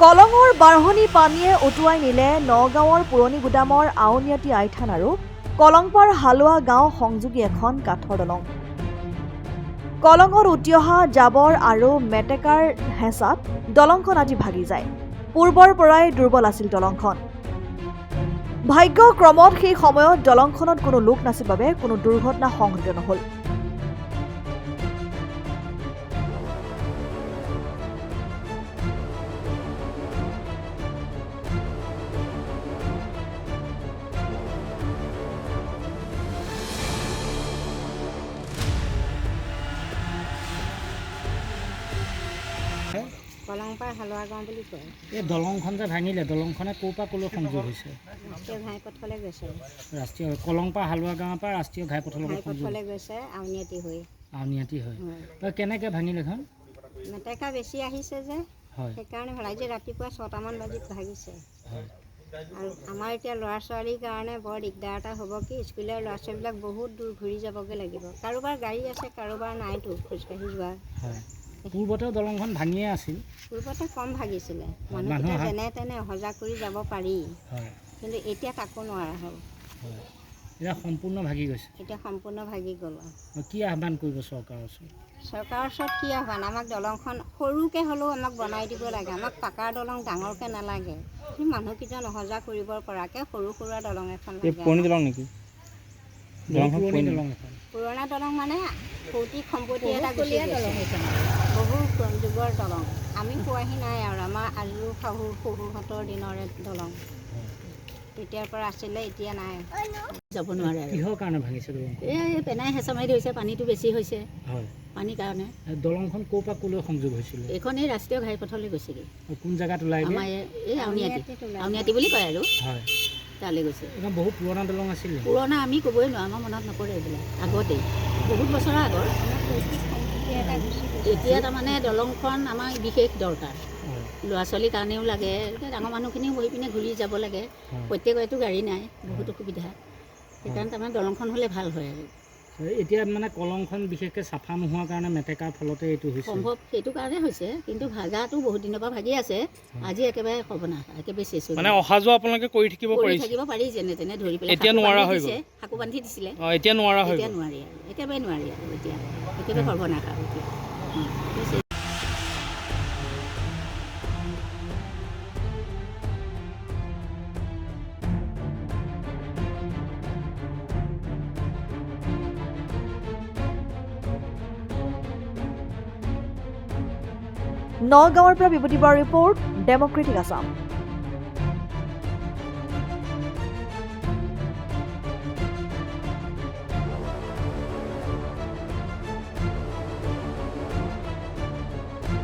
কলঙৰ বাঢ়নী পানীয়ে উটুৱাই নিলে নগাঁৱৰ পুৰণি গুদামৰ আউনীআটী আইথান আৰু কলংপাৰ হালোৱা গাঁও সংযোগী এখন কাঠৰ দলং। কলঙত উটি অহা জাবৰ আৰু মেটেকাৰ হেঁচাত দলংখন আজি ভাগি যায়। পূৰ্বৰ পৰাই দুৰ্বল আছিল দলংখন। ভাগ্যক্ৰমত সেই সময়ত দলংখনত কোনো লোক নাছিল বাবে কোনো দুৰ্ঘটনা সংঘটিত নহল। কলংপাৰ হালোৱা গাঁও বুলি কয়। এই দলংখন যে ভাঙিলে, দলংখনে ক'ৰ পৰা ক'লৈ সংযোগ হৈছে? ৰাষ্ট্ৰীয় ঘাইপথলৈ গৈছে। ৰাষ্ট্ৰীয় কলংপাৰ হালোৱা গাঁৱৰ পৰা ৰাষ্ট্ৰীয় ঘাইপথলৈ ঘাইপথলৈ গৈছে আউনীআটী হৈ। আউনীআটী হয়। কেনেকৈ ভাঙিলে এখন? মেটেকা বেছি আহিছে যে, হয় সেইকাৰণে আজি ৰাতিপুৱা 6টামান বাজিত ভাগিছে। হয়। আৰু আমাৰ এতিয়া ল'ৰা ছোৱালীৰ কাৰণে বৰ দিগদাৰ এটা হ'ব কি, স্কুলীয়া ল'ৰা ছোৱালীবিলাক বহুত দূৰ ঘূৰি যাবগৈ লাগিব। কাৰোবাৰ গাড়ী আছে, কাৰোবাৰ নাইতো খোজকাঢ়ি যোৱা। হয়। পূৰ্বতে দলংখন ভাঙিয়ে আছিল। পূৰ্বতে কম ভাগিছিলে, মানুহকেইটা যেনে তেনে অহা যোৱা কৰি যাব পাৰি। হয়। কিন্তু এতিয়া তাকো নোৱাৰা হ'ল। হয়। এতিয়া সম্পূৰ্ণ ভাগি গৈছে। এতিয়া সম্পূৰ্ণ ভাগি গ'ল। কি আহ্বান কৰিব চৰকাৰৰ ওচৰত? চৰকাৰৰ ওচৰত কি আহ্বান, আমাক দলংখন সৰুকৈ হ'লেও আমাক বনাই দিব লাগে। আমাক পাকাৰ দলং ডাঙৰকৈ নালাগে, মানুহকেইজন অহা যোৱা কৰিব পৰাকৈ সৰু সুৰা দলং এখন লাগে। পুৰণি দলং নেকি? পুৰণি দলং এখন। পুৰণা দলং মানে ভৌতিক সম্পত্তি এটা গুচি গৈছে। বহু যুগৰ দলং, আমি পোৱাহি নাই আৰু আমাৰ আজু শহুৰহঁতৰ দিনৰে দলং। তেতিয়াৰ পৰা আছিলে, এতিয়া নাই। যাব নোৱাৰে। কিহৰ কাৰণে ভাঙিছে দলংখন? এই পেনাই হেঁচা মাৰি ধৰিছে, পানীটো বেছি হৈছে। হয়। পানীৰ কাৰণে। দলংখন ক'ৰ পৰা ক'লৈ সংযোগ হৈছিলে? এইখন এই ৰাষ্ট্ৰীয় ঘাইপথলৈ গৈছেগৈ। কোন জেগাত ওলাই? আমাৰ এই আউনীআটী বুলি কয় আৰু। হয়। তালৈ গৈছে। এখন বহুত পুৰণা দলং আছিল। পুৰণা আমি ক'বই নোৱাৰোঁ, আমাৰ মনত নপৰে এইবিলাক। আগতেই বহুত বছৰৰ আগৰ। এতিয়া তাৰমানে দলংখন আমাৰ বিশেষ দৰকাৰ। ল'ৰা ছোৱালীৰ কাৰণেও লাগে, ডাঙৰ মানুহখিনিও বহি পিনে ঘূৰি যাব লাগে। প্ৰত্যেকৰেতো গাড়ী নাই, বহুত অসুবিধা। সেইকাৰণে তাৰমানে দলংখন হ'লে ভাল হয় আৰু। এতিয়া মানে কলংখন বিশেষকৈ চাফা নোহোৱাৰ কাৰণে মেটেকাৰ ফলতে এইটো হৈছে। সম্ভৱ সেইটো কাৰণে হৈছে, কিন্তু ভাগাটো বহুত দিনৰ পৰা ভাগি আছে। আজি একেবাৰে সৰ্বনাশ, একেবাৰে চেচ হৈ মানে অহা যোৱা আপোনালোকে কৰি থাকিব পাৰি যেনে তেনে ধৰি পেলাই। এতিয়া নোৱাৰা হৈ গ'ল। সাকু বান্ধি দিছিলে। এতিয়া নোৱাৰা হৈ এতিয়া নোৱাৰি আৰু, একেবাৰে নোৱাৰি আৰু। এতিয়া একেবাৰে সৰ্বনাশ আৰু এতিয়া। নগাঁৱৰ পৰা বিভূতি বৰাৰ ৰিপৰ্ট, ডেমক্ৰেটিক আছাম।